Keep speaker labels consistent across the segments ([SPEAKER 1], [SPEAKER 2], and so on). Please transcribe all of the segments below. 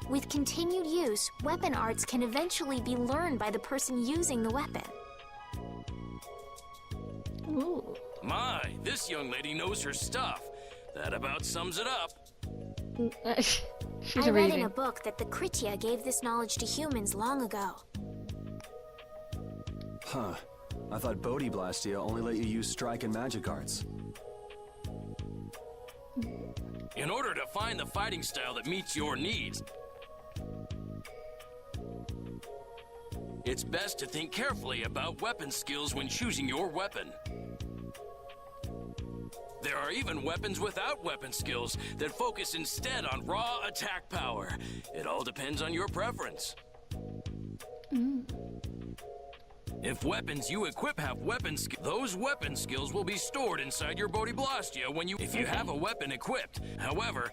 [SPEAKER 1] With continued use, weapon arts can eventually be learned by the person using the weapon.
[SPEAKER 2] Ooh.
[SPEAKER 3] My, this young lady knows her stuff. That about sums it up.
[SPEAKER 2] She's
[SPEAKER 1] I read
[SPEAKER 2] reading.
[SPEAKER 1] in a book that the Kritya gave this knowledge to humans long ago.
[SPEAKER 4] Huh. I thought Bodhi Blastia only let you use strike and magic arts.
[SPEAKER 3] In order to find the fighting style that meets your needs, it's best to think carefully about weapon skills when choosing your weapon. There are even weapons without weapon skills that focus instead on raw attack power. It all depends on your preference. If weapons you equip have weapon skills, those weapon skills will be stored inside your Bodhi Blastia if you have a weapon equipped. However,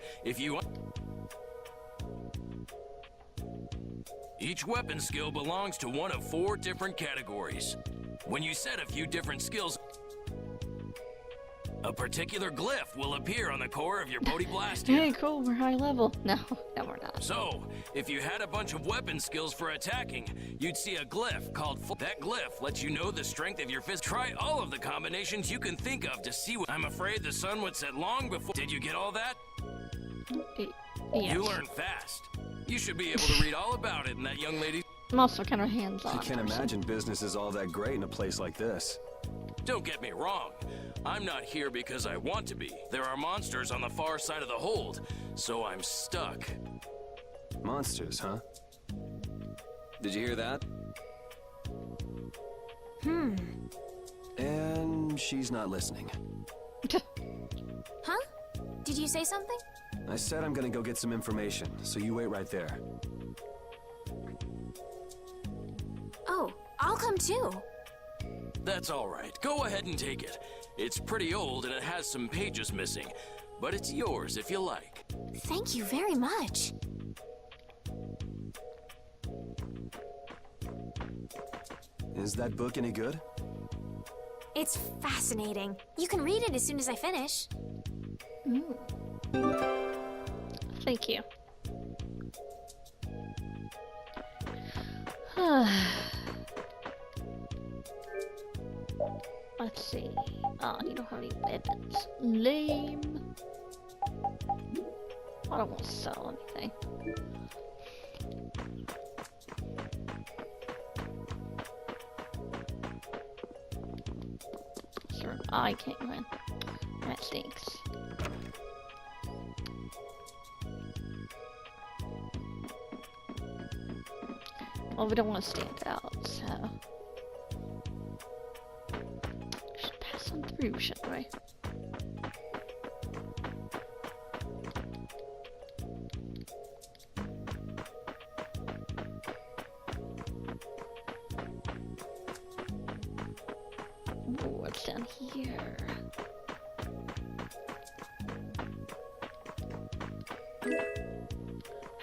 [SPEAKER 3] each weapon skill belongs to one of 4 different categories. When you set a few different skills, a particular glyph will appear on the core of your Bodhi Blastia.
[SPEAKER 2] Hey, cool, we're high level. No, we're not.
[SPEAKER 3] So, if you had a bunch of weapon skills for attacking, you'd see a glyph called That glyph lets you know the strength of your fist. Try all of the combinations you can think of to see what... I'm afraid the sun would set long before... Did you get all that?
[SPEAKER 2] Yes.
[SPEAKER 3] You learn fast. You should be able to read all about it in that young lady...
[SPEAKER 2] I'm also kind of hands-on.
[SPEAKER 4] I can't imagine business is all that great in a place like this.
[SPEAKER 3] Don't get me wrong. I'm not here because I want to be. There are monsters on the far side of the hold, so I'm stuck.
[SPEAKER 4] Monsters, huh? Did you hear that? And she's not listening.
[SPEAKER 1] Huh? Did you say something?
[SPEAKER 4] I said I'm gonna go get some information, so you wait right there.
[SPEAKER 1] Oh, I'll come too.
[SPEAKER 3] That's all right. Go ahead and take it. It's pretty old and it has some pages missing, but it's yours if you like.
[SPEAKER 1] Thank you very much.
[SPEAKER 4] Is that book any good?
[SPEAKER 1] It's fascinating. You can read it as soon as I finish.
[SPEAKER 2] Thank you. Let's see. Oh, you don't have any weapons. Lame. I don't want to sell anything. Sure, I can't win. That stinks. Well, we don't want to stand out, so... should pass on through, shouldn't we? Ooh, what's down here?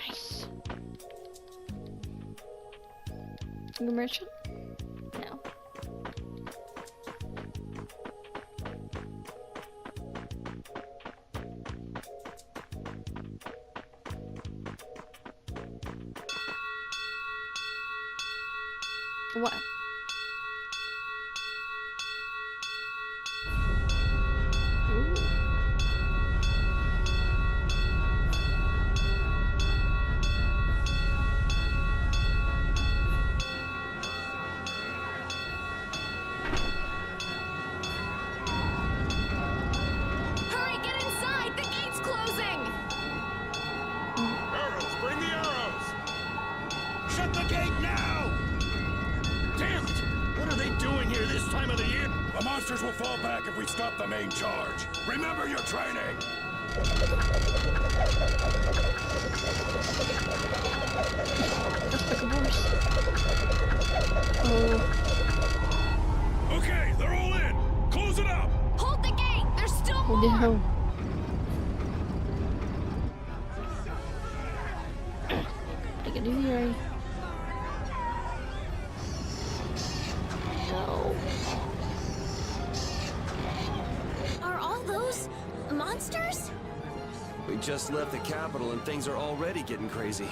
[SPEAKER 2] Nice. The merchant? No. What? Ooh.
[SPEAKER 1] Hurry, get inside! The gate's closing!
[SPEAKER 5] Arrows, bring the arrows! Shut the gate now! Damn it! What are they doing here this time of the year? The monsters will fall back if we stop the main charge. Remember your training!
[SPEAKER 2] That's like a horse. Oh.
[SPEAKER 5] Okay, they're all in! Close it up!
[SPEAKER 1] Hold the gate! There's still
[SPEAKER 2] Oh
[SPEAKER 1] more!
[SPEAKER 2] no. Take it easy. No.
[SPEAKER 1] Are all those monsters?
[SPEAKER 4] We just left the capital and things are already getting crazy.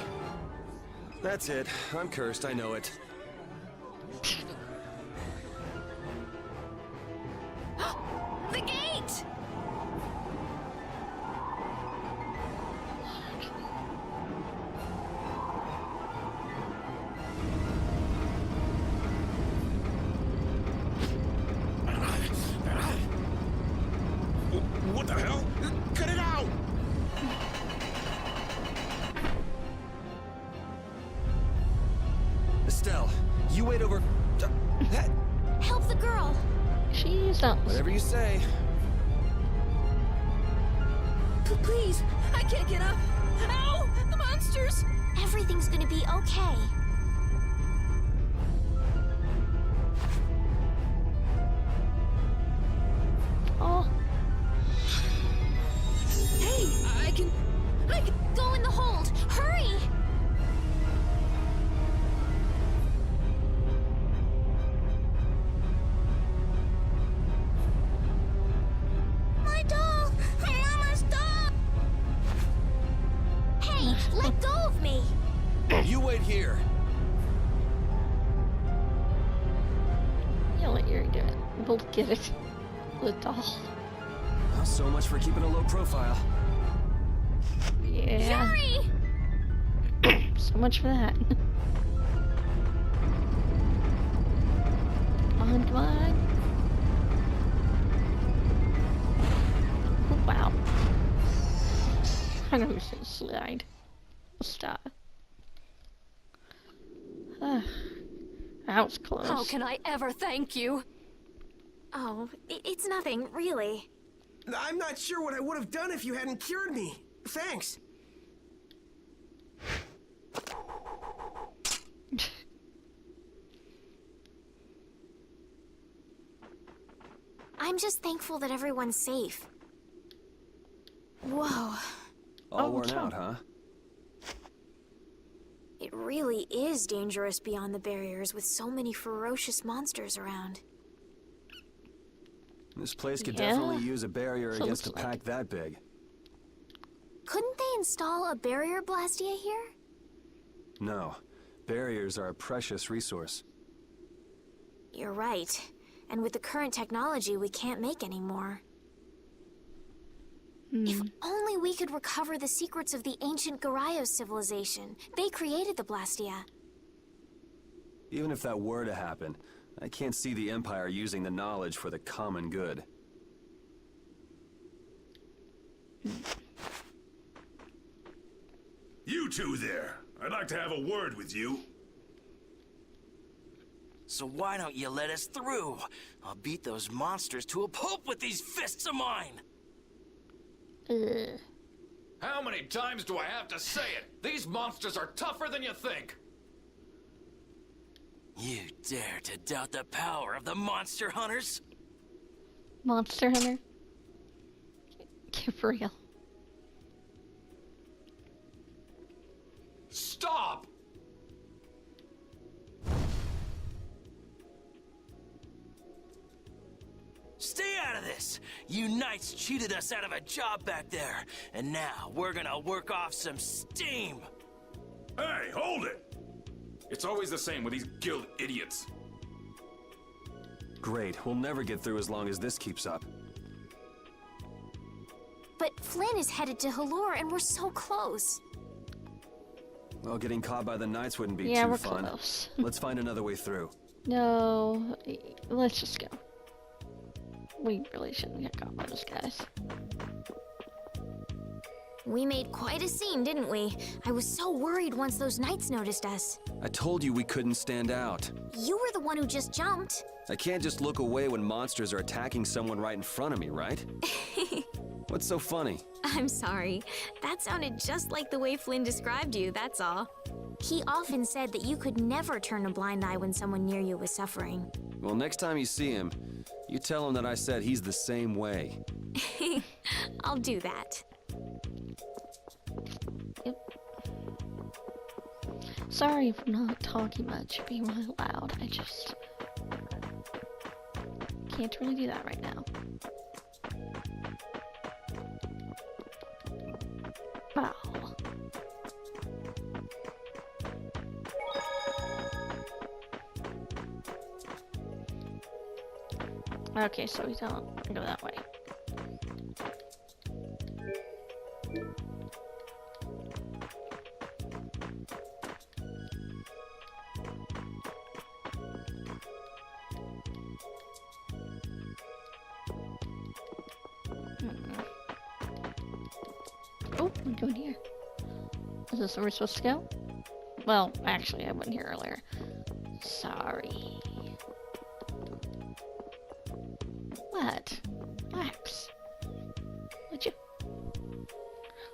[SPEAKER 4] That's it. I'm cursed, I know it.
[SPEAKER 1] The gate!
[SPEAKER 5] What the hell? Cut it out!
[SPEAKER 4] Estelle, you wait over...
[SPEAKER 1] Help the girl!
[SPEAKER 2] She's not.
[SPEAKER 4] Whatever you say.
[SPEAKER 1] Please, I can't get up. Ow! The monsters! Everything's gonna be okay.
[SPEAKER 2] Oh,
[SPEAKER 1] Hey, I can go in the hold. Hurry! My doll! Mama's doll! Hey, let go of me!
[SPEAKER 4] You wait here.
[SPEAKER 2] you know what you're doing. We'll get it. The doll.
[SPEAKER 4] Well, so much for keeping a low profile.
[SPEAKER 2] Yeah.
[SPEAKER 1] Hurry!
[SPEAKER 2] So much for that. Come on, come on. Oh, wow. I know we should slide. Stop. That was close.
[SPEAKER 1] How can I ever thank you? Oh, it's nothing, really.
[SPEAKER 6] I'm not sure what I would have done if you hadn't cured me. Thanks.
[SPEAKER 1] I'm just thankful that everyone's safe. Whoa.
[SPEAKER 4] All worn
[SPEAKER 2] so-
[SPEAKER 4] out, huh?
[SPEAKER 1] It really is dangerous beyond the barriers with so many ferocious monsters around.
[SPEAKER 4] This place could
[SPEAKER 2] Yeah.
[SPEAKER 4] definitely use a barrier
[SPEAKER 2] So
[SPEAKER 4] against a
[SPEAKER 2] looks like
[SPEAKER 4] pack that big.
[SPEAKER 1] Couldn't they install a barrier blastia here?
[SPEAKER 4] No. Barriers are a precious resource.
[SPEAKER 1] You're right. And with the current technology, we can't make any more. If only we could recover the secrets of the ancient Garayos civilization. They created the blastia.
[SPEAKER 4] Even if that were to happen, I can't see the Empire using the knowledge for the common good.
[SPEAKER 5] You two there. I'd like to have a word with you.
[SPEAKER 3] So why don't you let us through? I'll beat those monsters to a pulp with these fists of mine!
[SPEAKER 7] How many times do I have to say it? These monsters are tougher than you think.
[SPEAKER 3] You dare to doubt the power of the monster hunters?
[SPEAKER 2] Monster Hunter. Get for real.
[SPEAKER 7] Stop!
[SPEAKER 3] Stay out of this! You knights cheated us out of a job back there, and now we're gonna work off some steam!
[SPEAKER 5] Hey, hold it!
[SPEAKER 7] It's always the same with these guild idiots.
[SPEAKER 4] Great, we'll never get through as long as this keeps up.
[SPEAKER 1] But Flynn is headed to Halure and we're so close.
[SPEAKER 4] Well, getting caught by the knights wouldn't be
[SPEAKER 2] Yeah,
[SPEAKER 4] too
[SPEAKER 2] we're
[SPEAKER 4] fun.
[SPEAKER 2] close.
[SPEAKER 4] Let's find another way through.
[SPEAKER 2] No, let's just go. We really shouldn't get caught by those guys.
[SPEAKER 1] We made quite a scene, didn't we? I was so worried once those knights noticed us.
[SPEAKER 4] I told you we couldn't stand out.
[SPEAKER 1] You were the one who just jumped.
[SPEAKER 4] I can't just look away when monsters are attacking someone right in front of me, right? What's so funny?
[SPEAKER 1] I'm sorry. That sounded just like the way Flynn described you, that's all. He often said that you could never turn a blind eye when someone near you was suffering.
[SPEAKER 4] Well, next time you see him, you tell him that I said he's the same way.
[SPEAKER 1] I'll do that.
[SPEAKER 2] Sorry for not talking much, being really loud. I just can't really do that right now. Okay, so we don't go that way. Oh, I'm going here. Is this where we're supposed to go? Well, actually, I went here earlier. Sorry. What? Relax. Would you?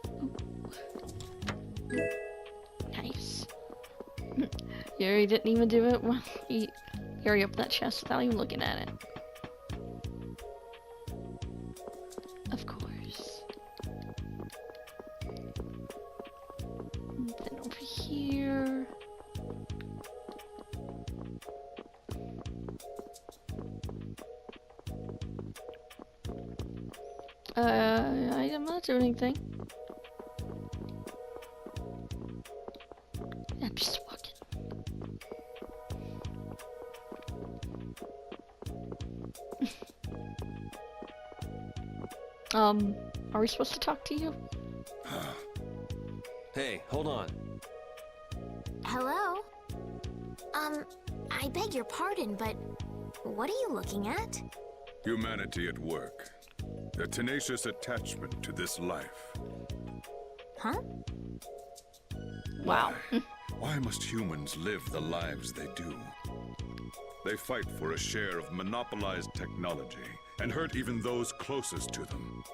[SPEAKER 2] Ooh. Nice. You didn't even do it. Well, you already opened that chest without even looking at it. Of course. Then over here. I'm not doing anything. I'm just walking. Are we supposed to talk to you?
[SPEAKER 4] Hey, hold on.
[SPEAKER 1] Hello? I beg your pardon, but what are you looking at?
[SPEAKER 5] Humanity at work. A tenacious attachment to this life.
[SPEAKER 1] Huh?
[SPEAKER 2] Wow.
[SPEAKER 5] Why must humans live the lives they do? They fight for a share of monopolized technology and hurt even those closest to them.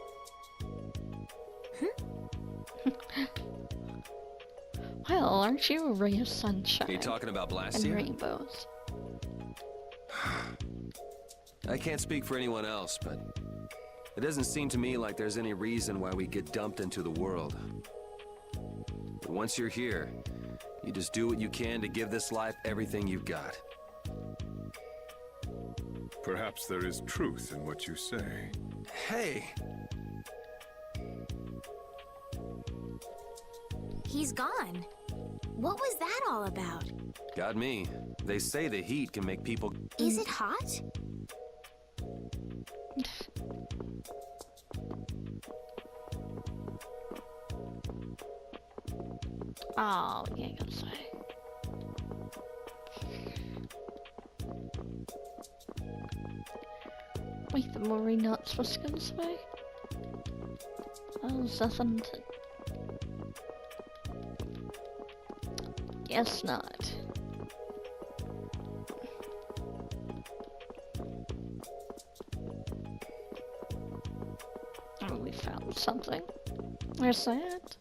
[SPEAKER 2] Well, aren't you a ray of sunshine?
[SPEAKER 4] Are you talking about
[SPEAKER 2] and
[SPEAKER 4] Blastia?
[SPEAKER 2] rainbows?
[SPEAKER 4] I can't speak for anyone else, but it doesn't seem to me like there's any reason why we get dumped into the world. But once you're here, you just do what you can to give this life everything you've got.
[SPEAKER 5] Perhaps there is truth in what you say.
[SPEAKER 4] Hey!
[SPEAKER 1] He's gone. What was that all about?
[SPEAKER 4] Got me. They say the heat can make people...
[SPEAKER 1] Is it hot?
[SPEAKER 2] Oh, you ain't gonna say. Wait, were we not supposed to go this way? Oh, there's nothing to... Guess not. Oh, we found something. Where's that?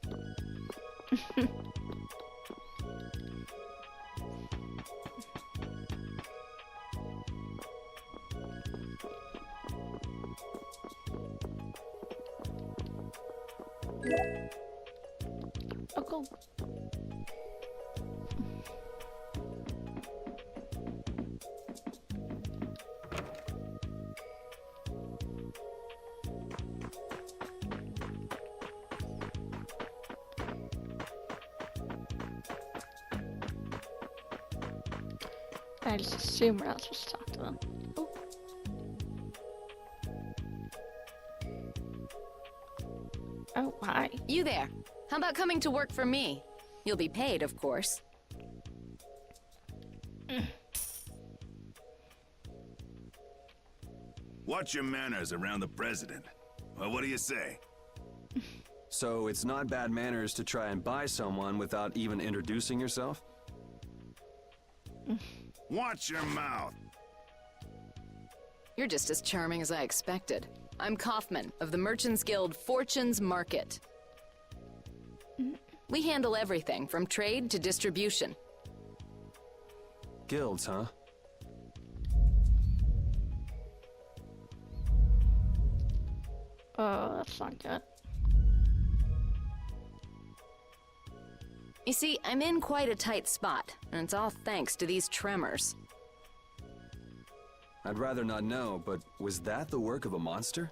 [SPEAKER 2] Oh, cool. I just assume we're not supposed to talk to them. Oh. Oh, hi.
[SPEAKER 8] You there. How about coming to work for me? You'll be paid, of course.
[SPEAKER 5] Watch your manners around the president. Well, what do you say?
[SPEAKER 4] So it's not bad manners to try and buy someone without even introducing yourself?
[SPEAKER 5] Watch your mouth.
[SPEAKER 8] You're just as charming as I expected. I'm Kaufman of the Merchants Guild Fortune's Market. We handle everything from trade to distribution.
[SPEAKER 4] Guilds, huh?
[SPEAKER 2] Oh, that's not good.
[SPEAKER 8] You see, I'm in quite a tight spot, and it's all thanks to these tremors.
[SPEAKER 4] I'd rather not know, but was that the work of a monster?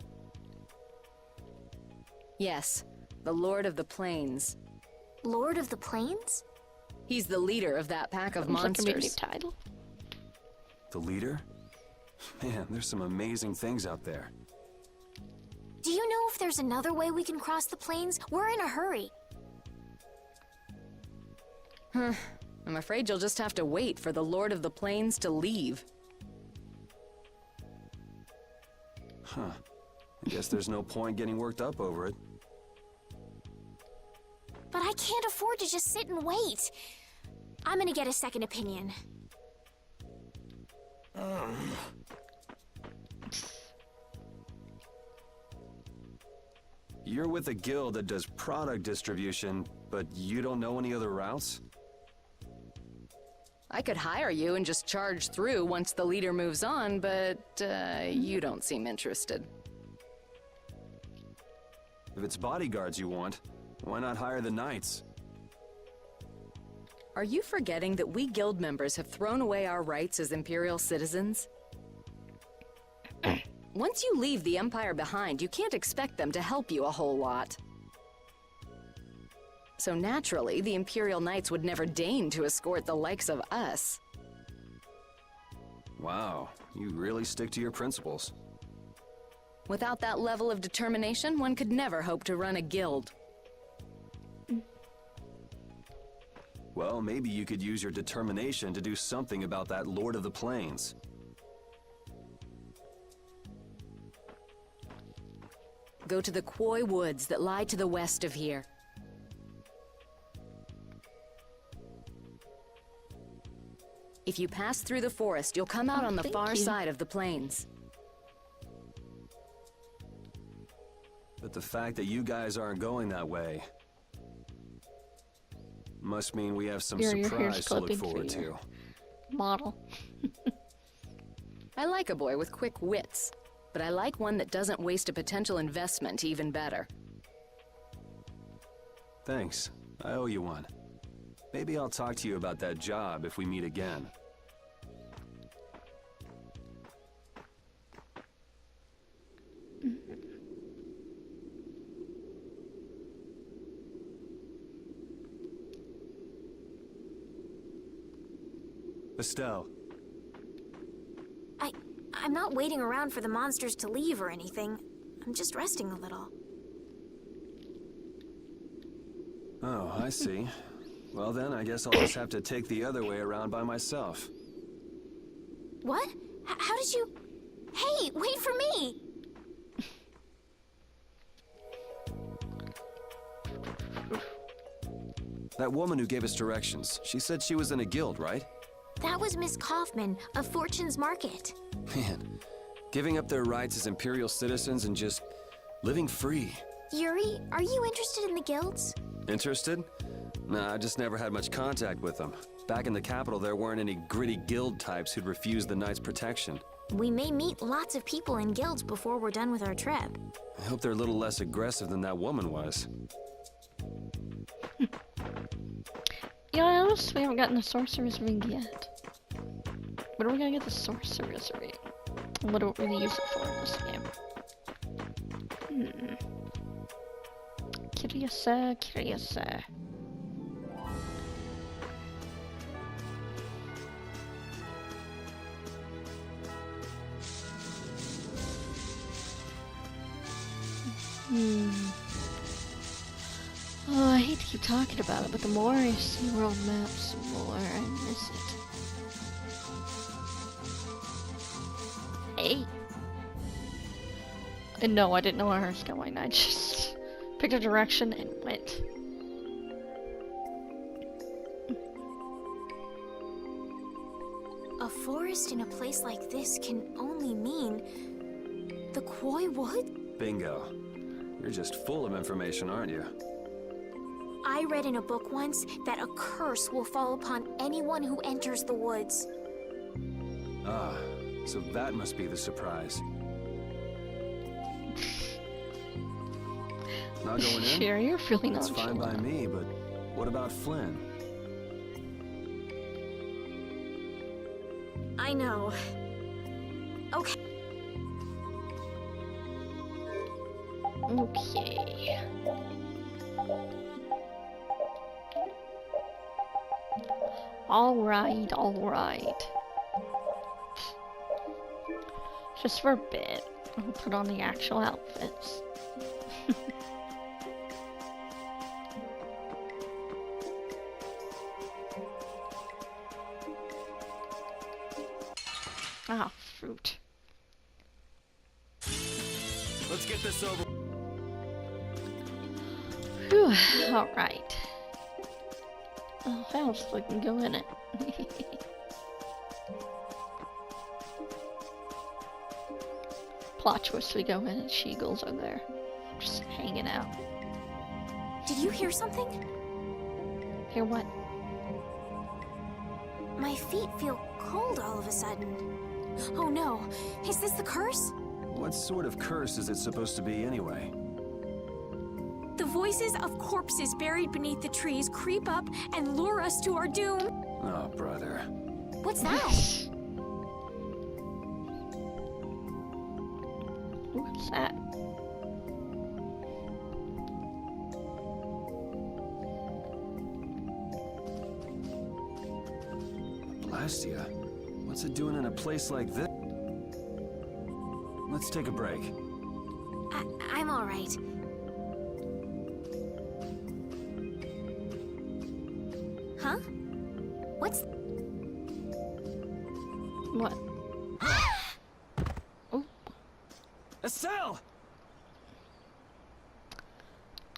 [SPEAKER 8] Yes, the Lord of the Plains.
[SPEAKER 1] Lord of the Plains?
[SPEAKER 8] He's the leader of that pack of
[SPEAKER 2] Looks like a
[SPEAKER 8] monsters.
[SPEAKER 2] title.
[SPEAKER 4] The leader? Man, there's some amazing things out there.
[SPEAKER 1] Do you know if there's another way we can cross the plains? We're in a hurry.
[SPEAKER 8] I'm afraid you'll just have to wait for the Lord of the Plains to leave.
[SPEAKER 4] Huh. I guess there's no point getting worked up over it.
[SPEAKER 1] But I can't afford to just sit and wait. I'm gonna get a second opinion.
[SPEAKER 4] You're with a guild that does product distribution, but you don't know any other routes?
[SPEAKER 8] I could hire you and just charge through once the leader moves on, but you don't seem interested.
[SPEAKER 4] If it's bodyguards you want, why not hire the knights?
[SPEAKER 8] Are you forgetting that we guild members have thrown away our rights as Imperial citizens? Once you leave the Empire behind, you can't expect them to help you a whole lot. So naturally, the Imperial Knights would never deign to escort the likes of us.
[SPEAKER 4] Wow, you really stick to your principles.
[SPEAKER 8] Without that level of determination, one could never hope to run a guild.
[SPEAKER 4] Well, maybe you could use your determination to do something about that Lord of the Plains.
[SPEAKER 8] Go to the Koi Woods that lie to the west of here. If you pass through the forest, you'll come out on the far side of the plains.
[SPEAKER 4] But the fact that you guys aren't going that way must mean we have some
[SPEAKER 2] Your
[SPEAKER 4] surprise
[SPEAKER 2] hair's
[SPEAKER 4] to look
[SPEAKER 2] clipping for
[SPEAKER 4] forward
[SPEAKER 2] you.
[SPEAKER 4] to.
[SPEAKER 2] Model.
[SPEAKER 8] I like a boy with quick wits, but I like one that doesn't waste a potential investment even better.
[SPEAKER 4] Thanks. I owe you one. Maybe I'll talk to you about that job if we meet again. Estelle.
[SPEAKER 1] I'm not waiting around for the monsters to leave or anything. I'm just resting a little.
[SPEAKER 4] Oh, I see. Well then, I guess I'll just have to take the other way around by myself.
[SPEAKER 1] What? How did you... Hey, wait for me!
[SPEAKER 4] That woman who gave us directions, she said she was in a guild, right?
[SPEAKER 1] That was Miss Kaufman of Fortune's Market.
[SPEAKER 4] Man, giving up their rights as Imperial citizens and just living free.
[SPEAKER 1] Yuri, are you interested in the guilds?
[SPEAKER 4] Interested? Nah, I just never had much contact with them. Back in the capital, there weren't any gritty guild types who'd refuse the Knights' protection.
[SPEAKER 1] We may meet lots of people in guilds before we're done with our trip.
[SPEAKER 4] I hope they're a little less aggressive than that woman was.
[SPEAKER 2] Yeah, I noticed we haven't gotten the sorcerer's ring yet. When are we gonna get the sorcerer's ring? What do we really use it for in this game? Curious. Oh, I hate to keep talking about it, but the more I see world maps, the more I miss it. Hey! And no, I didn't know where I was going. I just picked a direction and went.
[SPEAKER 1] A forest in a place like this can only mean... the Koi Wood?
[SPEAKER 4] Bingo. You're just full of information, aren't you?
[SPEAKER 1] I read in a book once that a curse will fall upon anyone who enters the woods.
[SPEAKER 4] Ah, so that must be the surprise. Not going in?
[SPEAKER 2] Sure, you're really
[SPEAKER 4] That's fine by
[SPEAKER 2] nonchalant.
[SPEAKER 4] me, but what about Flynn?
[SPEAKER 1] I know. Okay.
[SPEAKER 2] Okay. Alright. Just for a bit. I'll put on the actual outfits. Ah, fruit.
[SPEAKER 4] Let's get this over.
[SPEAKER 2] Whew, alright. Oh, how else we can go in it? Plot twist, we go in and She-Eagles are there. Just hanging out.
[SPEAKER 1] Did you hear something?
[SPEAKER 2] Hear what?
[SPEAKER 1] My feet feel cold all of a sudden. Oh no, is this the curse?
[SPEAKER 4] What sort of curse is it supposed to be anyway?
[SPEAKER 1] The voices of corpses buried beneath the trees creep up and lure us to our doom.
[SPEAKER 4] Oh, brother.
[SPEAKER 1] What's that?
[SPEAKER 2] What's that?
[SPEAKER 4] Blastia? What's it doing in a place like this? Let's take a break.
[SPEAKER 1] I'm all right. Huh? What's...
[SPEAKER 2] What? Oh.
[SPEAKER 4] Estelle!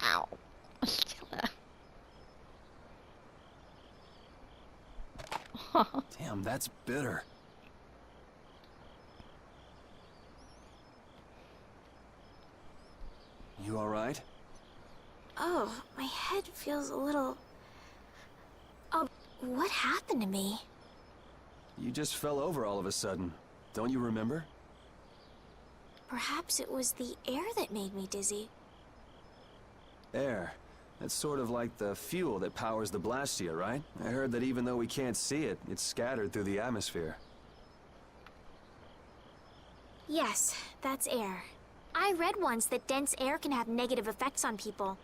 [SPEAKER 2] Ow. Stella.
[SPEAKER 4] Damn, that's bitter. You alright?
[SPEAKER 1] Oh, my head feels a little... Oh, what happened to me?
[SPEAKER 4] You just fell over all of a sudden. Don't you remember?
[SPEAKER 1] Perhaps it was the air that made me dizzy.
[SPEAKER 4] Air. That's sort of like the fuel that powers the Blastia, right? I heard that even though we can't see it, it's scattered through the atmosphere.
[SPEAKER 1] Yes, that's air. I read once that dense air can have negative effects on people.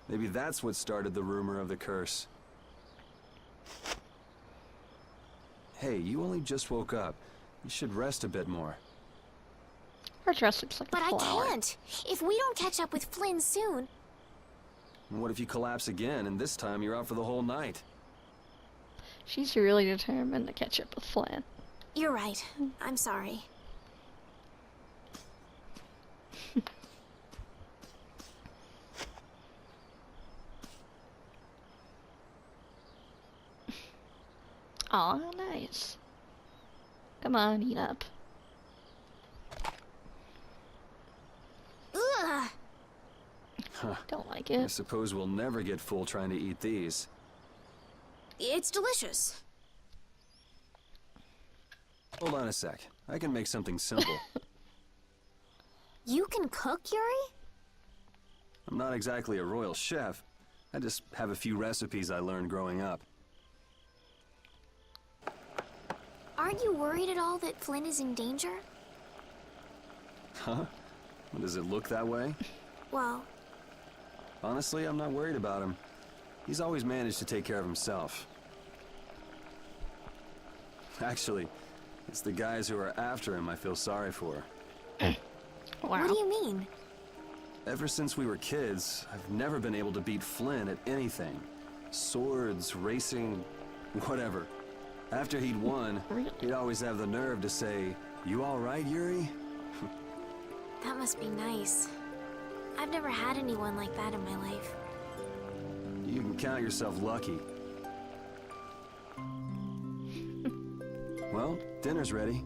[SPEAKER 4] Maybe that's what started the rumor of the curse. Hey, you only just woke up. You should rest a bit more.
[SPEAKER 2] Her dress looks like
[SPEAKER 1] But
[SPEAKER 2] a
[SPEAKER 1] I
[SPEAKER 2] flower.
[SPEAKER 1] can't. If we don't catch up with Flynn soon...
[SPEAKER 4] And what if you collapse again, and this time you're out for the whole night?
[SPEAKER 2] She's really determined to catch up with Flynn.
[SPEAKER 1] You're right. I'm sorry.
[SPEAKER 2] Aw, nice. Come on, eat up.
[SPEAKER 1] Ugh!
[SPEAKER 2] Don't like
[SPEAKER 4] I
[SPEAKER 2] it.
[SPEAKER 4] suppose we'll never get full trying to eat these.
[SPEAKER 1] It's delicious.
[SPEAKER 4] Hold on a sec. I can make something simple.
[SPEAKER 1] You can cook, Yuri?
[SPEAKER 4] I'm not exactly a royal chef. I just have a few recipes I learned growing up.
[SPEAKER 1] Aren't you worried at all that Flynn is in danger?
[SPEAKER 4] Huh? Does it look that way?
[SPEAKER 1] Well,
[SPEAKER 4] Honestly, I'm not worried about him. He's always managed to take care of himself. Actually, it's the guys who are after him I feel sorry for.
[SPEAKER 2] Wow.
[SPEAKER 1] what do you mean?
[SPEAKER 4] Ever since we were kids, I've never been able to beat Flynn at anything. Swords, racing, whatever. After he'd won, he'd always have the nerve to say, "You all right, Yuri?"
[SPEAKER 1] That must be nice. I've never had anyone like that in my life.
[SPEAKER 4] You can count yourself lucky. Well, dinner's ready.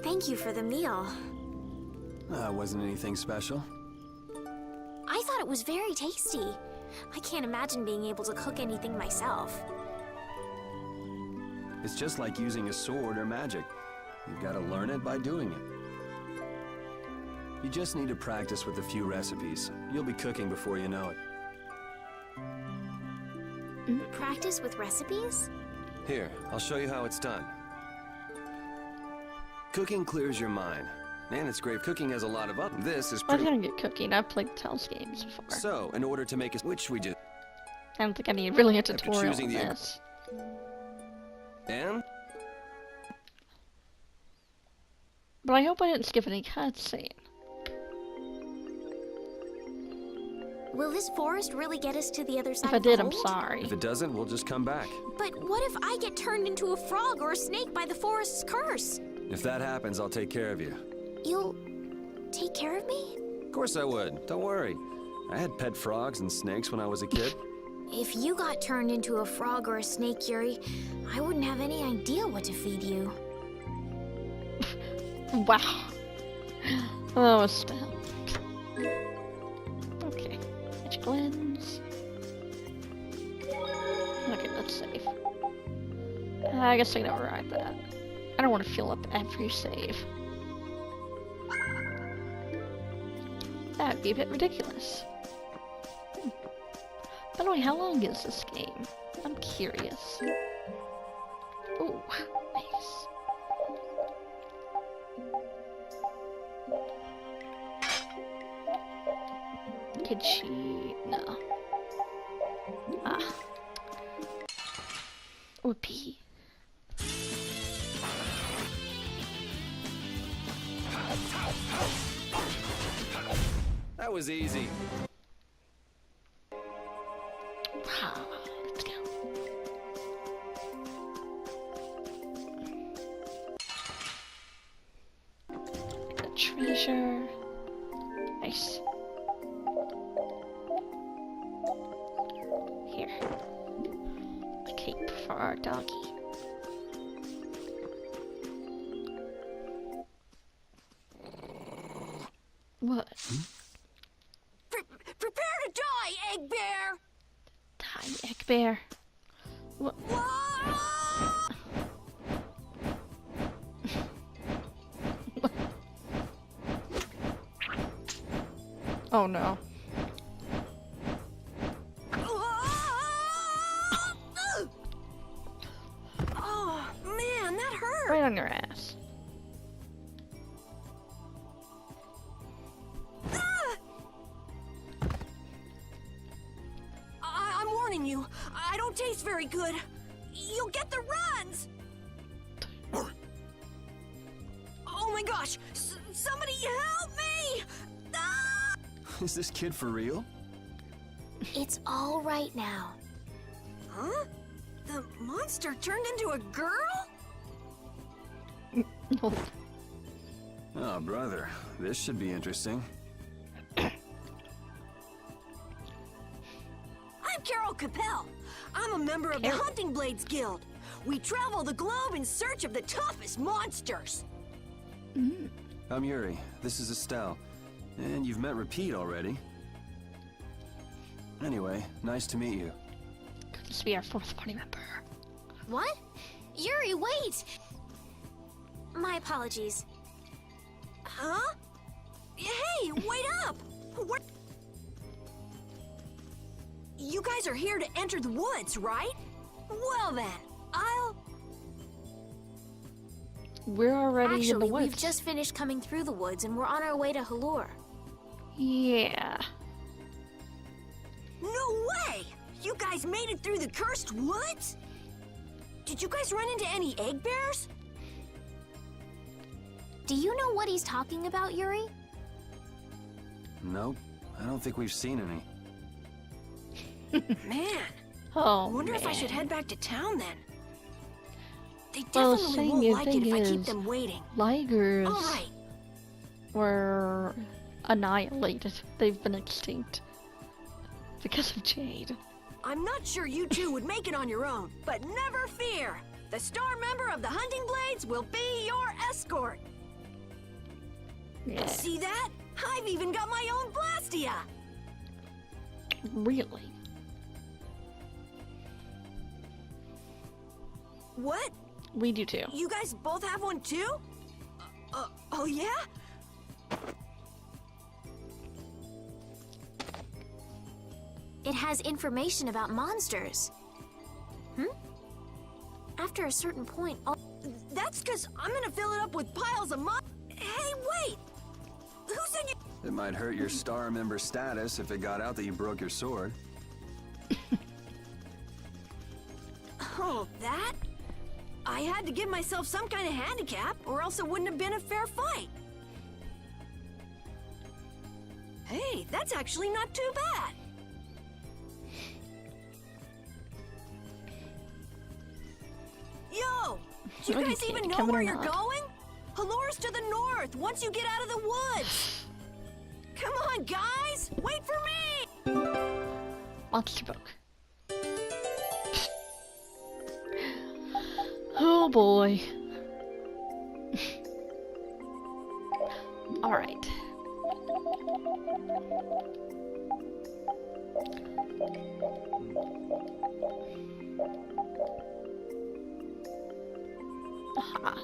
[SPEAKER 1] Thank you for the meal.
[SPEAKER 4] Wasn't anything special.
[SPEAKER 1] I thought it was very tasty. I can't imagine being able to cook anything myself.
[SPEAKER 4] It's just like using a sword or magic. You gotta learn it by doing it. You just need to practice with a few recipes. You'll be cooking before you know it.
[SPEAKER 1] Practice with recipes?
[SPEAKER 4] Here, I'll show you how it's done. Cooking clears your mind. And it's great. Cooking has a lot of This is
[SPEAKER 2] I was
[SPEAKER 4] pretty...
[SPEAKER 2] gonna get cooking. I've played Tell's games before.
[SPEAKER 4] So, in order to make a... Which we do.
[SPEAKER 2] I don't think I need really a
[SPEAKER 4] After
[SPEAKER 2] tutorial on
[SPEAKER 4] choosing the-
[SPEAKER 2] this.
[SPEAKER 4] And?
[SPEAKER 2] But I hope I didn't skip any cutscene.
[SPEAKER 1] Will this forest really get us to the other side
[SPEAKER 2] If I
[SPEAKER 1] of the
[SPEAKER 2] did, I'm
[SPEAKER 1] hold?
[SPEAKER 2] sorry.
[SPEAKER 4] If it doesn't, we'll just come back.
[SPEAKER 1] But what if I get turned into a frog or a snake by the forest's curse?
[SPEAKER 4] If that happens, I'll take care of you.
[SPEAKER 1] You'll take care of me?
[SPEAKER 4] Of course I would. Don't worry. I had pet frogs and snakes when I was a kid.
[SPEAKER 1] If you got turned into a frog or a snake, Yuri, I wouldn't have any idea what to feed you.
[SPEAKER 2] Wow. Oh, a spell. Okay. Magic lens. Okay, let's save. I guess I can override that. I don't want to fill up every save. That would be a bit ridiculous. By the way, how long is this game? I'm curious. Ooh, nice. Could she? No. Ah. Whoopee.
[SPEAKER 4] That was easy.
[SPEAKER 2] Ah, let's go. The treasure. Nice. Here. A cape for our doggy. What?
[SPEAKER 1] Prepare to die, Egg Bear!
[SPEAKER 2] Tiny egg bear. What? Oh no.
[SPEAKER 1] Oh, man, that hurt!
[SPEAKER 2] Right on your ass.
[SPEAKER 1] I'm warning you, I don't taste very good. You'll get the runs! Oh my gosh! Somebody help me! Ah!
[SPEAKER 4] Is this kid for real?
[SPEAKER 1] It's all right now. Huh? The monster turned into a girl?
[SPEAKER 2] No.
[SPEAKER 4] Oh, brother. This should be interesting.
[SPEAKER 1] I'm Carol Capel. I'm a member of the
[SPEAKER 2] Carol.
[SPEAKER 1] Hunting Blades Guild. We travel the globe in search of the toughest monsters.
[SPEAKER 4] I'm Yuri. This is Estelle. And you've met Repeat already. Anyway, nice to meet you.
[SPEAKER 2] Could this be our fourth party member?
[SPEAKER 1] What? Yuri, wait! My apologies. Huh? Hey, wait up! What? You guys are here to enter the woods, right? Well then,
[SPEAKER 2] We're already in the
[SPEAKER 1] Actually,
[SPEAKER 2] woods.
[SPEAKER 1] we've just finished coming through the woods and we're on our way to Halure.
[SPEAKER 2] Yeah.
[SPEAKER 1] No way! You guys made it through the cursed woods? Did you guys run into any egg bears? Do you know what he's talking about, Yuri?
[SPEAKER 4] Nope. I don't think we've seen any.
[SPEAKER 1] Man,
[SPEAKER 2] Oh,
[SPEAKER 1] I wonder if I
[SPEAKER 2] man.
[SPEAKER 1] should head back to town then. They
[SPEAKER 2] Well,
[SPEAKER 1] definitely
[SPEAKER 2] the
[SPEAKER 1] won't like it
[SPEAKER 2] thing
[SPEAKER 1] if I keep
[SPEAKER 2] is-
[SPEAKER 1] them waiting.
[SPEAKER 2] Ligers
[SPEAKER 1] All right.
[SPEAKER 2] were annihilated. They've been extinct. Because of Jade.
[SPEAKER 1] I'm not sure you two would make it on your own, but never fear. The star member of the Hunting Blades will be your escort.
[SPEAKER 2] Yeah.
[SPEAKER 1] See that? I've even got my own Blastia.
[SPEAKER 2] Really?
[SPEAKER 1] What?
[SPEAKER 2] We do too.
[SPEAKER 1] You guys both have one too? Oh yeah? It has information about monsters. After a certain point, that's because I'm gonna fill it up with piles of Hey, wait! Who said you...
[SPEAKER 4] It might hurt your star member status if it got out that you broke your sword.
[SPEAKER 9] Oh, that? I had to give myself some kind of handicap, or else it wouldn't have been a fair fight. Hey, that's actually not too bad. Yo! Do you guys even know where you're going? Halore's to the north, once you get out of the woods! Come on, guys! Wait for me!
[SPEAKER 2] Monster book. Oh boy. Alright. Aha.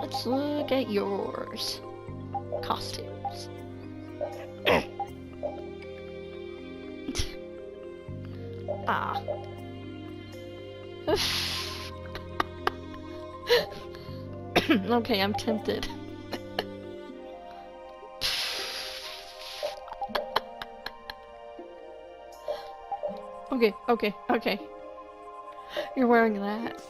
[SPEAKER 2] Let's look at yours. Costumes. Ah. Okay, I'm tempted. Okay. You're wearing that.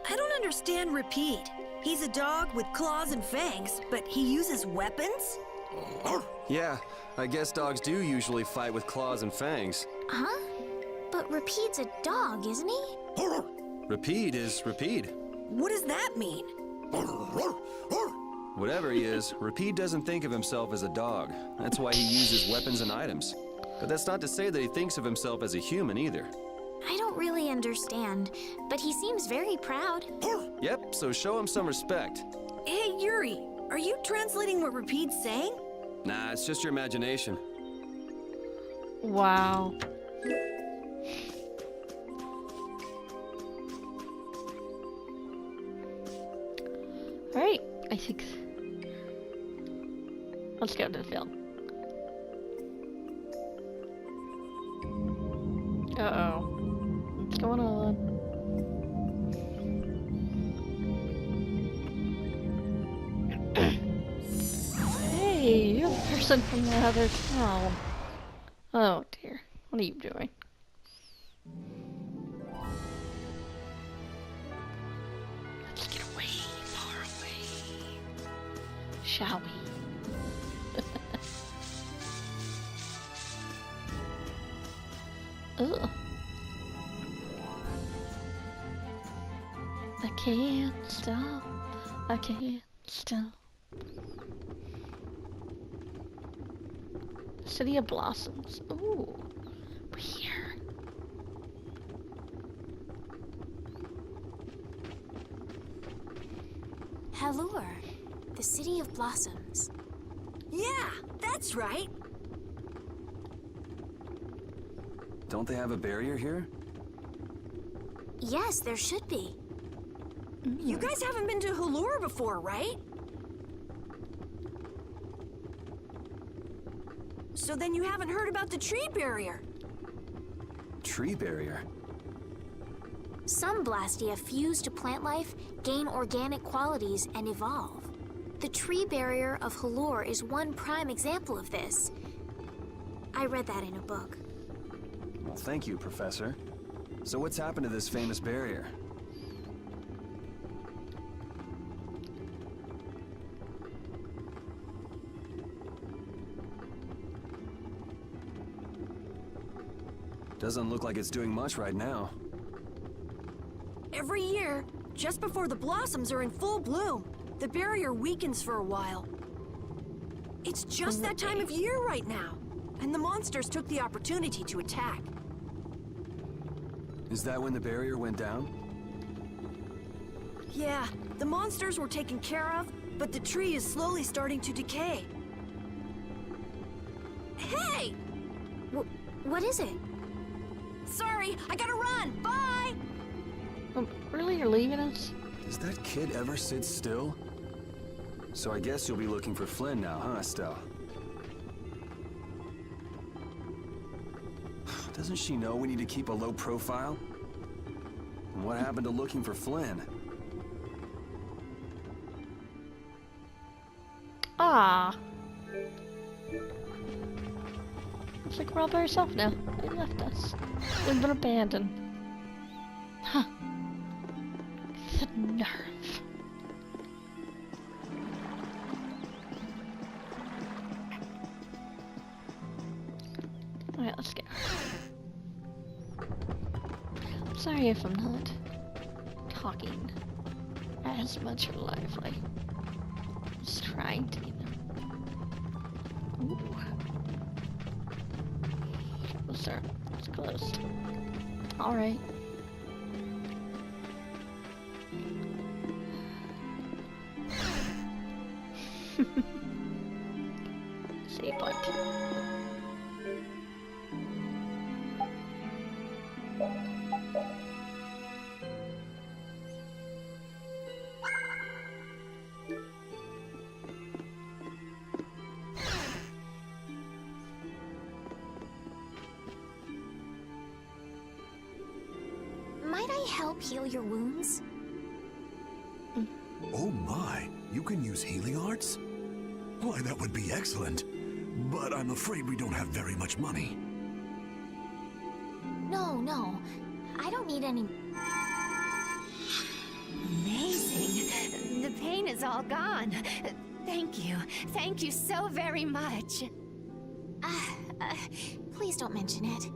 [SPEAKER 9] I don't understand Repeat. He's a dog with claws and fangs, but he uses weapons?
[SPEAKER 4] Yeah, I guess dogs do usually fight with claws and fangs.
[SPEAKER 1] Huh? But Repeat's a dog, isn't he?
[SPEAKER 4] Repeat is Repeat.
[SPEAKER 9] What does that mean?
[SPEAKER 4] Whatever he is, Repeat doesn't think of himself as a dog. That's why he uses weapons and items. But that's not to say that he thinks of himself as a human either.
[SPEAKER 1] I don't really understand, but he seems very proud.
[SPEAKER 4] Yep, so show him some respect.
[SPEAKER 9] Hey, Yuri, are you translating what Repeat's saying?
[SPEAKER 4] Nah, it's just your imagination.
[SPEAKER 2] Wow. Alright, I think... Let's go to the field. Uh-oh. What's going on? Hey, you're the person from the other town. Oh dear. What are you doing? Let's get away, far away. Shall we? Ugh. I can't stop. I can't stop. City of Blossoms. Ooh. We're here.
[SPEAKER 1] Halure, the City of Blossoms.
[SPEAKER 9] Yeah, that's right.
[SPEAKER 4] Don't they have a barrier here?
[SPEAKER 1] Yes, there should be.
[SPEAKER 9] You guys haven't been to Halure before, right? So then you haven't heard about the tree barrier.
[SPEAKER 4] Tree barrier?
[SPEAKER 1] Some Blastia fuse to plant life, gain organic qualities, and evolve. The tree barrier of Halure is one prime example of this. I read that in a book.
[SPEAKER 4] Well, thank you, Professor. So what's happened to this famous barrier? Doesn't look like it's doing much right now.
[SPEAKER 9] Every year, just before the blossoms are in full bloom, the barrier weakens for a while. It's just that time of year right now, and the monsters took the opportunity to attack.
[SPEAKER 4] Is that when the barrier went down?
[SPEAKER 9] Yeah, the monsters were taken care of, but the tree is slowly starting to decay. Hey!
[SPEAKER 1] What is it?
[SPEAKER 9] Sorry, I gotta run! Bye!
[SPEAKER 2] Really? You're leaving us?
[SPEAKER 4] Does that kid ever sit still? So I guess you'll be looking for Flynn now, huh, Estelle? Doesn't she know we need to keep a low profile? And what happened to looking for Flynn?
[SPEAKER 2] Ah. Looks like we're all by ourselves now. They left us. We've been abandoned. Huh. The nerve. Alright, let's go. I'm sorry if I'm not talking as much or lively. Just trying to, you know. Ooh. Oh, sir. It's closed. Alright. Save point.
[SPEAKER 1] Might I help heal your wounds?
[SPEAKER 5] Oh my, you can use healing arts? Why, that would be excellent. But I'm afraid we don't have very much money.
[SPEAKER 1] No. I don't need any...
[SPEAKER 10] Amazing. The pain is all gone. Thank you. Thank you so very much.
[SPEAKER 1] Please don't mention it.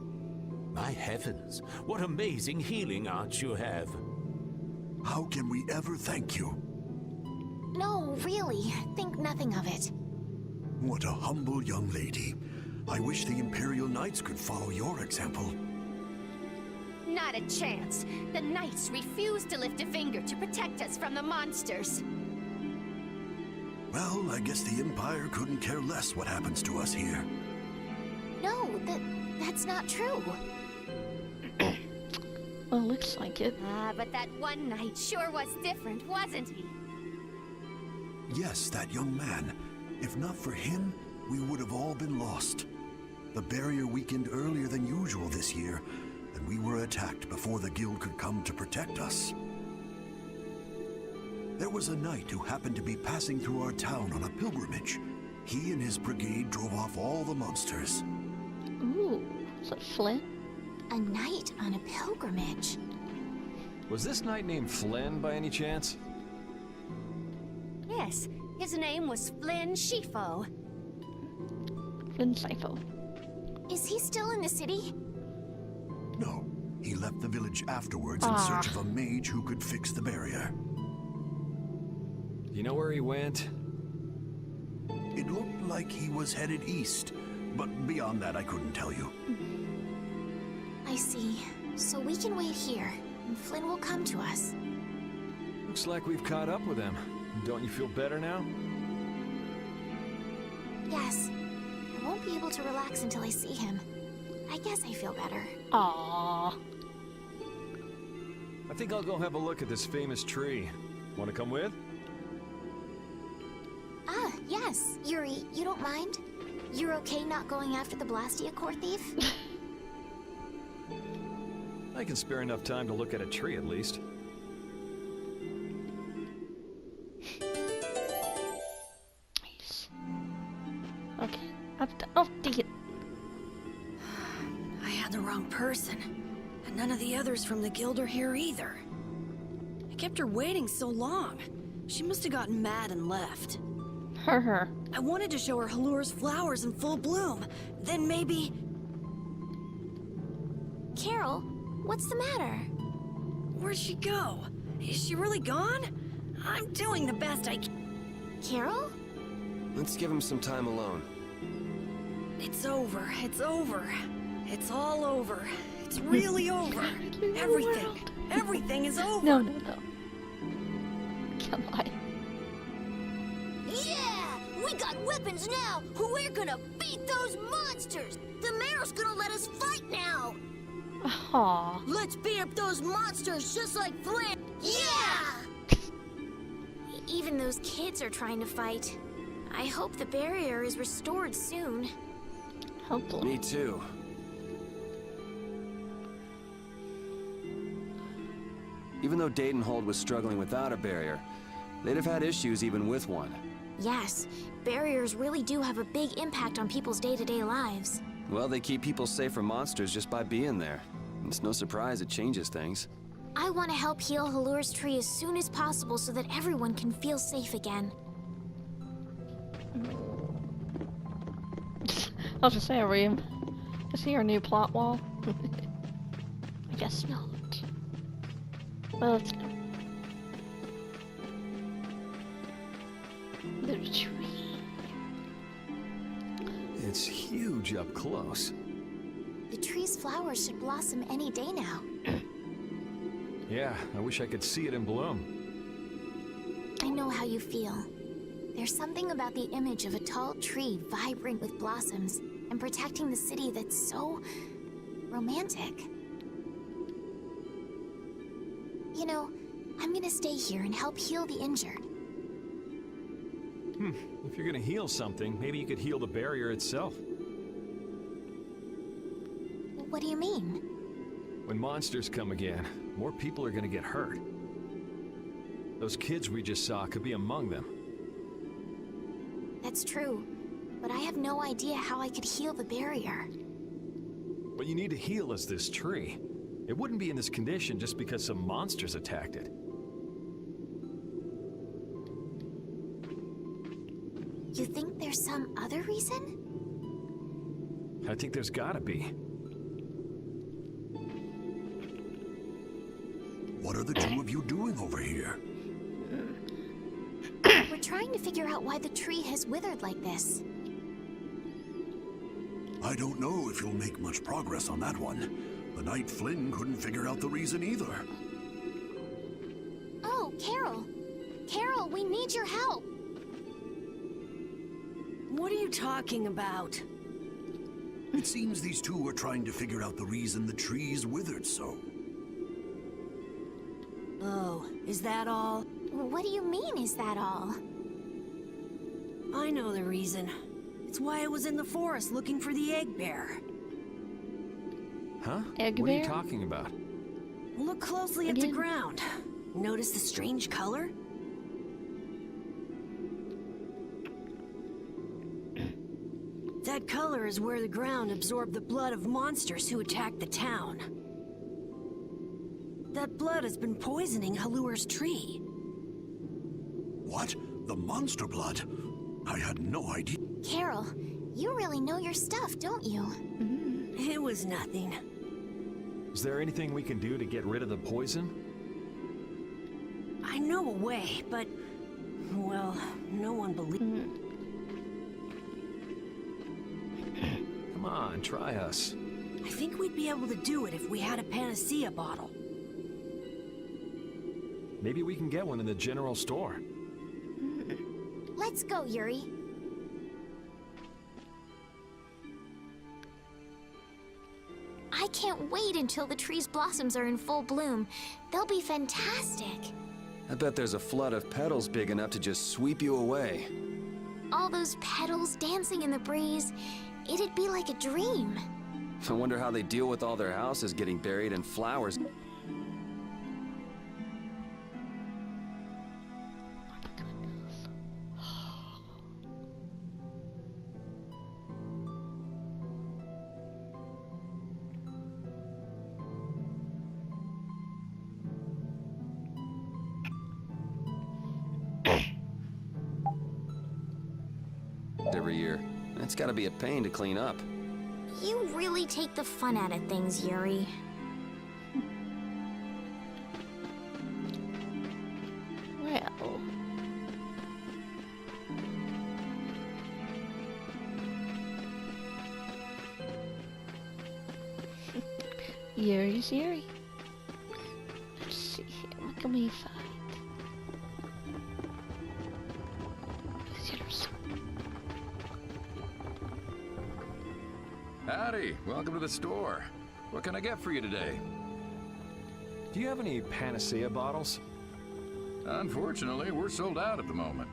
[SPEAKER 11] My heavens, what amazing healing arts you have.
[SPEAKER 5] How can we ever thank you?
[SPEAKER 1] No, really. Think nothing of it.
[SPEAKER 5] What a humble young lady. I wish the Imperial Knights could follow your example.
[SPEAKER 10] Not a chance. The Knights refuse to lift a finger to protect us from the monsters.
[SPEAKER 5] Well, I guess the Empire couldn't care less what happens to us here.
[SPEAKER 1] No, that's not true.
[SPEAKER 2] Well, looks like it.
[SPEAKER 10] But that one Knight sure was different, wasn't he?
[SPEAKER 5] Yes, that young man. If not for him, we would have all been lost. The barrier weakened earlier than usual this year, and we were attacked before the guild could come to protect us. There was a knight who happened to be passing through our town on a pilgrimage. He and his brigade drove off all the monsters.
[SPEAKER 2] Ooh, is that Flynn?
[SPEAKER 1] A knight on a pilgrimage.
[SPEAKER 4] Was this knight named Flynn by any chance?
[SPEAKER 10] Yes, his name was Flynn Shifo.
[SPEAKER 2] Flynn Sifo.
[SPEAKER 1] Is he still in the city?
[SPEAKER 5] No, he left the village afterwards in search of a mage who could fix the barrier.
[SPEAKER 4] You know where he went?
[SPEAKER 5] It looked like he was headed east, but beyond that I couldn't tell you.
[SPEAKER 1] I see. So we can wait here, and Flynn will come to us.
[SPEAKER 4] Looks like we've caught up with him. Don't you feel better now?
[SPEAKER 1] Yes. I won't be able to relax until I see him. I guess I feel better.
[SPEAKER 2] Aww.
[SPEAKER 4] I think I'll go have a look at this famous tree. Want to come with?
[SPEAKER 1] Yes. Yuri, you don't mind? You're okay not going after the Blastia core thief?
[SPEAKER 4] I can spare enough time to look at a tree at least.
[SPEAKER 2] Nice. Okay. Oh, dig it.
[SPEAKER 9] I had the wrong person. And none of the others from the guild are here either. I kept her waiting so long. She must have gotten mad and left.
[SPEAKER 2] Her.
[SPEAKER 9] I wanted to show her Halur's flowers in full bloom. Then maybe...
[SPEAKER 1] Carol, what's the matter?
[SPEAKER 9] Where'd she go? Is she really gone? I'm doing the best I can.
[SPEAKER 1] Carol?
[SPEAKER 4] Let's give him some time alone.
[SPEAKER 9] It's over. It's over. It's all over. It's really over. Everything is over.
[SPEAKER 2] No. Come on.
[SPEAKER 10] Yeah! We got weapons now! We're gonna beat those monsters! The mayor's gonna let us fight now!
[SPEAKER 2] Aww.
[SPEAKER 10] Let's beat up those monsters just like Flynn! Yeah!
[SPEAKER 1] Even those kids are trying to fight. I hope the barrier is restored soon.
[SPEAKER 2] Hopefully.
[SPEAKER 4] Me too. Even though Dadenhold was struggling without a barrier, they'd have had issues even with one.
[SPEAKER 1] Yes, barriers really do have a big impact on people's day-to-day lives.
[SPEAKER 4] Well, they keep people safe from monsters just by being there. It's no surprise it changes things.
[SPEAKER 1] I want to help heal Halur's tree as soon as possible so that everyone can feel safe again.
[SPEAKER 2] I was just saying, Reem, is he our new plot wall? I guess not. Well, let's go. The tree.
[SPEAKER 12] It's huge up close.
[SPEAKER 1] The tree's flowers should blossom any day now.
[SPEAKER 12] Yeah, I wish I could see it in bloom.
[SPEAKER 1] I know how you feel. There's something about the image of a tall tree vibrant with blossoms and protecting the city that's so romantic. You know, I'm gonna stay here and help heal the injured.
[SPEAKER 12] If you're gonna heal something, maybe you could heal the barrier itself.
[SPEAKER 1] What do you mean?
[SPEAKER 12] When monsters come again, more people are gonna get hurt. Those kids we just saw could be among them.
[SPEAKER 1] That's true, but I have no idea how I could heal the barrier.
[SPEAKER 12] What you need to heal is this tree. It wouldn't be in this condition just because some monsters attacked it.
[SPEAKER 1] You think there's some other reason?
[SPEAKER 12] I think there's gotta be.
[SPEAKER 5] What are the two of you doing over here?
[SPEAKER 1] We're trying to figure out why the tree has withered like this.
[SPEAKER 5] I don't know if you'll make much progress on that one. The Knight Flynn couldn't figure out the reason either.
[SPEAKER 1] Oh, Carol! Carol, we need your help!
[SPEAKER 9] What are you talking about?
[SPEAKER 5] It seems these two are trying to figure out the reason the tree's withered so.
[SPEAKER 9] Oh, is that all?
[SPEAKER 1] What do you mean, is that all?
[SPEAKER 9] I know the reason. It's why I was in the forest looking for the egg bear.
[SPEAKER 12] Huh?
[SPEAKER 2] Egg
[SPEAKER 12] What are you
[SPEAKER 2] bear?
[SPEAKER 12] talking about?
[SPEAKER 9] Look closely at the
[SPEAKER 2] Again?
[SPEAKER 9] ground. Notice the strange color? That color is where the ground absorbed the blood of monsters who attacked the town. That blood has been poisoning Halur's tree.
[SPEAKER 5] What? The monster blood? I had no idea.
[SPEAKER 1] Carol, you really know your stuff, don't you?
[SPEAKER 9] It was nothing.
[SPEAKER 12] Is there anything we can do to get rid of the poison?
[SPEAKER 9] I know a way, but... well, no one believes.
[SPEAKER 12] Come on, try us.
[SPEAKER 9] I think we'd be able to do it if we had a panacea bottle.
[SPEAKER 12] Maybe we can get one in the general store.
[SPEAKER 1] Let's go, Yuri. I can't wait until the tree's blossoms are in full bloom. They'll be fantastic.
[SPEAKER 4] I bet there's a flood of petals big enough to just sweep you away.
[SPEAKER 1] All those petals dancing in the breeze. It'd be like a dream.
[SPEAKER 4] I wonder how they deal with all their houses getting buried in flowers. Every year. It's gotta be a pain to clean up.
[SPEAKER 1] You really take the fun out of things, Yuri.
[SPEAKER 2] Well. Yuri's Yuri. Let's see here. What can we find? Visitors.
[SPEAKER 7] Howdy, welcome to the store. What can I get for you today?
[SPEAKER 12] Do you have any panacea bottles?
[SPEAKER 7] Unfortunately, we're sold out at the moment.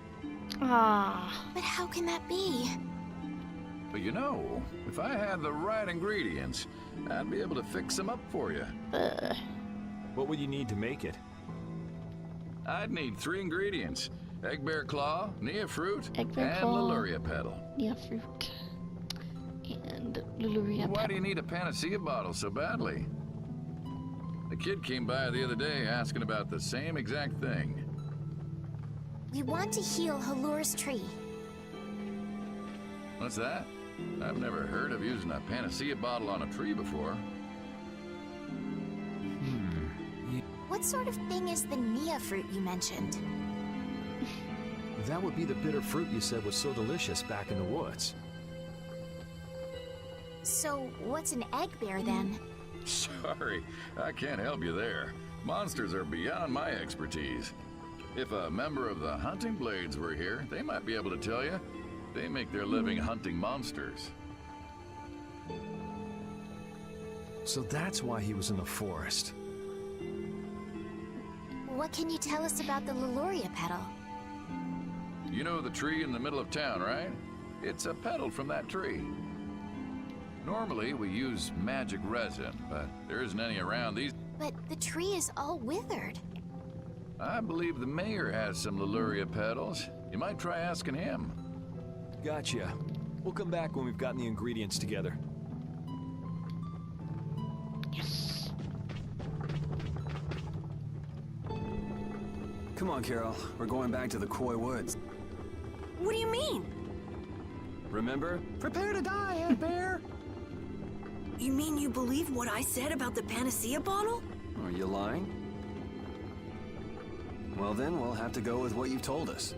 [SPEAKER 2] Ah.
[SPEAKER 1] But how can that be?
[SPEAKER 7] But you know, if I had the right ingredients, I'd be able to fix them up for you.
[SPEAKER 12] What would you need to make it?
[SPEAKER 7] I'd need 3 ingredients. Egg bear claw, Nia fruit,
[SPEAKER 2] Egg bear
[SPEAKER 7] and
[SPEAKER 2] claw.
[SPEAKER 7] Leluria petal.
[SPEAKER 2] Yeah, fruit. And Luluria
[SPEAKER 7] Why do you need a panacea bottle so badly? The kid came by the other day asking about the same exact thing.
[SPEAKER 1] We want to heal Halur's tree.
[SPEAKER 7] What's that? I've never heard of using a panacea bottle on a tree before.
[SPEAKER 1] What sort of thing is the Nia fruit you mentioned?
[SPEAKER 12] That would be the bitter fruit you said was so delicious back in the woods.
[SPEAKER 1] So, what's an egg bear then?
[SPEAKER 7] Sorry, I can't help you there. Monsters are beyond my expertise. If a member of the Hunting Blades were here, they might be able to tell you. They make their living hunting monsters.
[SPEAKER 12] So that's why he was in the forest.
[SPEAKER 1] What can you tell us about the Leluria petal?
[SPEAKER 7] You know the tree in the middle of town, right? It's a petal from that tree. Normally, we use magic resin, but there isn't any around these.
[SPEAKER 1] But the tree is all withered.
[SPEAKER 7] I believe the mayor has some Leluria petals. You might try asking him.
[SPEAKER 12] Gotcha. We'll come back when we've gotten the ingredients together.
[SPEAKER 2] Yes.
[SPEAKER 4] Come on, Carol. We're going back to the Koi Woods.
[SPEAKER 9] What do you mean?
[SPEAKER 4] Remember?
[SPEAKER 6] Prepare to die, Ant Bear!
[SPEAKER 9] You mean you believe what I said about the panacea bottle?
[SPEAKER 4] Are you lying? Well then, we'll have to go with what you've told us.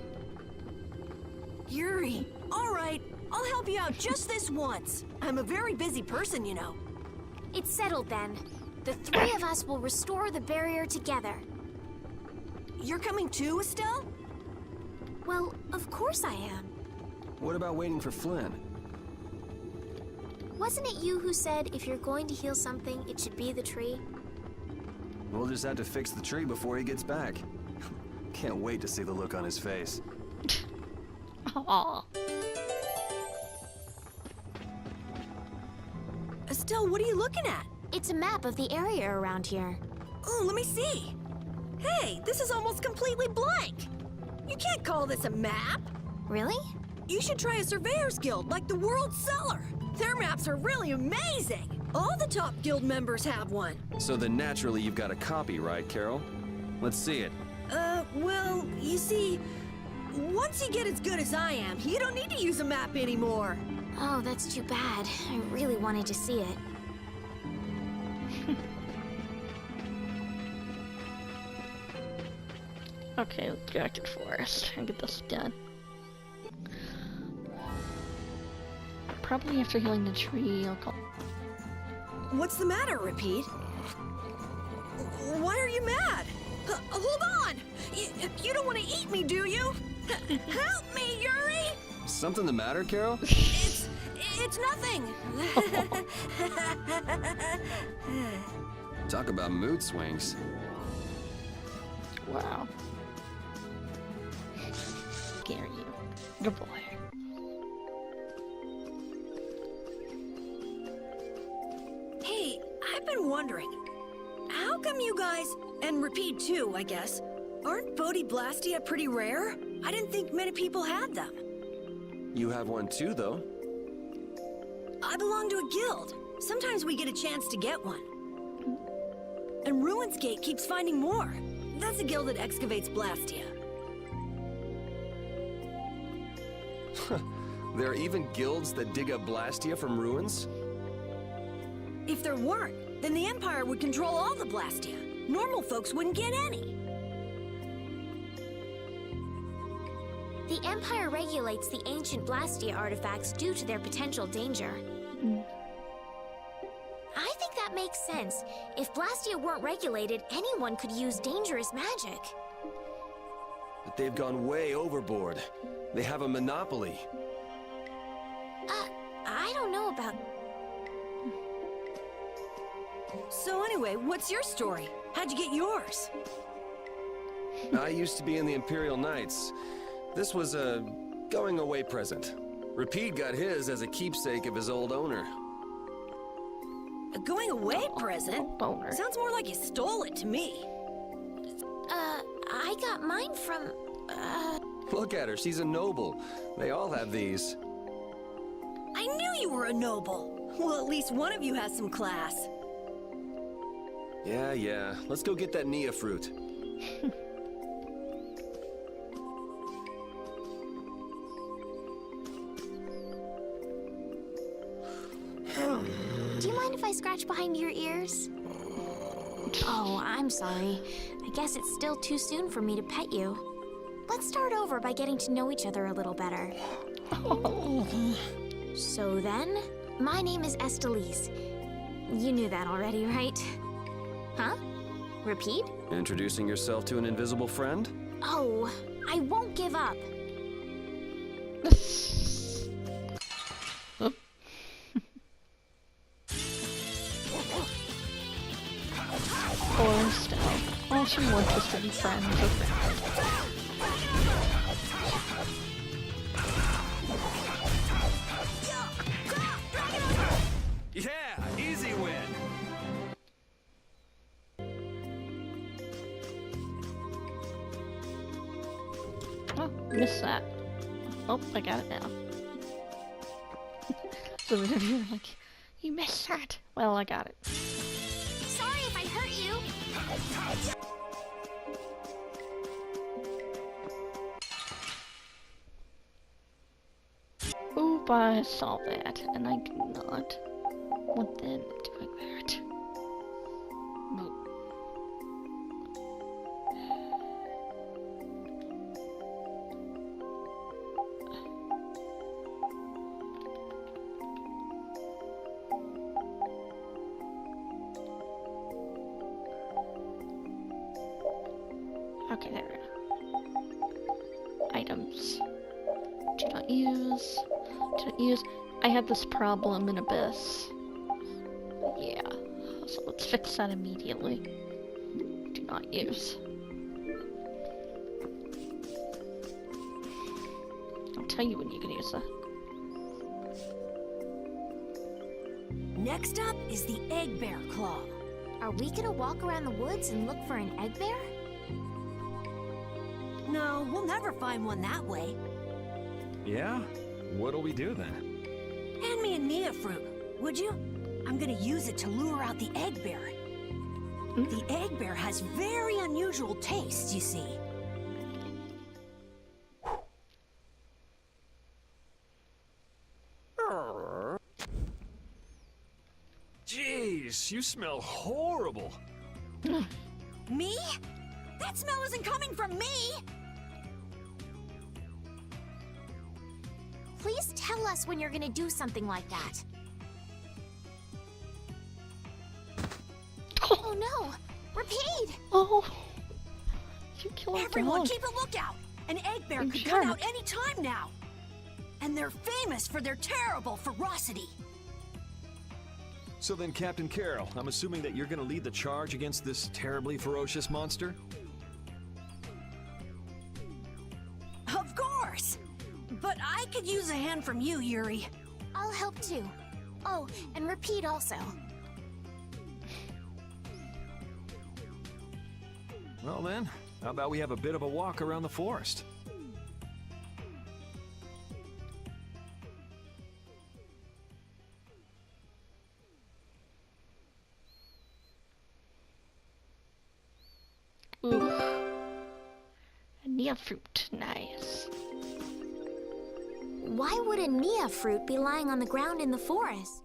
[SPEAKER 9] Yuri, all right. I'll help you out just this once. I'm a very busy person, you know.
[SPEAKER 1] It's settled then. The three of us will restore the barrier together.
[SPEAKER 9] You're coming too, Estelle?
[SPEAKER 1] Well, of course I am.
[SPEAKER 4] What about waiting for Flynn?
[SPEAKER 1] Wasn't it you who said if you're going to heal something, it should be the tree?
[SPEAKER 4] We'll just have to fix the tree before he gets back. Can't wait to see the look on his face.
[SPEAKER 2] Aww.
[SPEAKER 9] Estelle, what are you looking at?
[SPEAKER 1] It's a map of the area around here.
[SPEAKER 9] Oh, let me see. Hey, this is almost completely blank. You can't call this a map.
[SPEAKER 1] Really?
[SPEAKER 9] You should try a surveyor's guild like the World Cellar. Their maps are really amazing. All the top guild members have one.
[SPEAKER 4] So then naturally you've got a copy, right, Carol? Let's see it.
[SPEAKER 9] Well, you see, once you get as good as I am, you don't need to use a map anymore.
[SPEAKER 1] Oh, that's too bad. I really wanted to see it.
[SPEAKER 2] Okay, let's go back to the forest and get this done. Probably after healing the tree, I'll call.
[SPEAKER 9] What's the matter, Repeat? Why are you mad? Hold on! You don't want to eat me, do you? Help me, Yuri!
[SPEAKER 4] Something the matter, Carol?
[SPEAKER 9] It's nothing.
[SPEAKER 4] Talk about mood swings.
[SPEAKER 2] Wow. Scare you. Good boy.
[SPEAKER 9] Hey, I've been wondering, how come you guys, and Repeat too, I guess, aren't Bodhi Blastia pretty rare? I didn't think many people had them.
[SPEAKER 4] You have one too, though.
[SPEAKER 9] I belong to a guild. Sometimes we get a chance to get one. And Ruins Gate keeps finding more. That's a guild that excavates Blastia.
[SPEAKER 4] There are even guilds that dig up Blastia from ruins?
[SPEAKER 9] If there weren't, then the Empire would control all the Blastia. Normal folks wouldn't get any.
[SPEAKER 1] The Empire regulates the ancient Blastia artifacts due to their potential danger. I think that makes sense. If Blastia weren't regulated, anyone could use dangerous magic.
[SPEAKER 4] But they've gone way overboard. They have a monopoly.
[SPEAKER 1] I don't know about...
[SPEAKER 9] So anyway, what's your story? How'd you get yours?
[SPEAKER 4] I used to be in the Imperial Knights. This was a going-away present. Repeat got his as a keepsake of his old owner.
[SPEAKER 9] A going-away present?
[SPEAKER 2] Boner.
[SPEAKER 9] Sounds more like you stole it to me.
[SPEAKER 1] I got mine from,
[SPEAKER 4] Look at her, she's a noble. They all have these.
[SPEAKER 9] I knew you were a noble. Well, at least one of you has some class.
[SPEAKER 4] Yeah. Let's go get that Nia fruit.
[SPEAKER 1] Do you mind if I scratch behind your ears? Oh, I'm sorry. I guess it's still too soon for me to pet you. Let's start over by getting to know each other a little better. So then, my name is Estelise. You knew that already, right? Huh? Repeat?
[SPEAKER 4] Introducing yourself to an invisible friend?
[SPEAKER 1] Oh, I won't give up.
[SPEAKER 2] Poor Stella. All she wants is to be friends with me.
[SPEAKER 12] Yeah, easy win.
[SPEAKER 2] Oh, missed that. Oh, I got it now. So you're like, you missed that. Well, I got it.
[SPEAKER 1] Sorry if I hurt you.
[SPEAKER 2] Oop, I saw that, and I do not want them doing that. Boop. Okay, there we go. Items. Do not use. Do not use. I had this problem in Abyss. Yeah. So let's fix that immediately. Do not use. I'll tell you when you can use that.
[SPEAKER 9] Next up is the egg bear claw.
[SPEAKER 1] Are we gonna walk around the woods and look for an egg bear?
[SPEAKER 9] No, we'll never find one that way.
[SPEAKER 12] Yeah? What'll we do then?
[SPEAKER 9] Hand me a Nia fruit, would you? I'm gonna use it to lure out the egg bear. The egg bear has very unusual tastes, you see.
[SPEAKER 12] Jeez, you smell horrible.
[SPEAKER 9] Me? That smell isn't coming from me!
[SPEAKER 1] Please tell us when you're gonna do something like that. Oh no! Repeat!
[SPEAKER 2] Oh! You killed
[SPEAKER 9] Everyone,
[SPEAKER 2] dog.
[SPEAKER 9] keep a lookout! An egg bear
[SPEAKER 2] You
[SPEAKER 9] could come
[SPEAKER 2] jerk.
[SPEAKER 9] out any time now! And they're famous for their terrible ferocity!
[SPEAKER 12] So then, Captain Carroll, I'm assuming that you're gonna lead the charge against this terribly ferocious monster?
[SPEAKER 9] Of course! But I could use a hand from you, Yuri.
[SPEAKER 1] I'll help too. Oh, and Repeat also.
[SPEAKER 12] Well then, how about we have a bit of a walk around the forest?
[SPEAKER 2] Ooh. A Nia fruit. Nice.
[SPEAKER 1] Why would a Nia fruit be lying on the ground in the forest?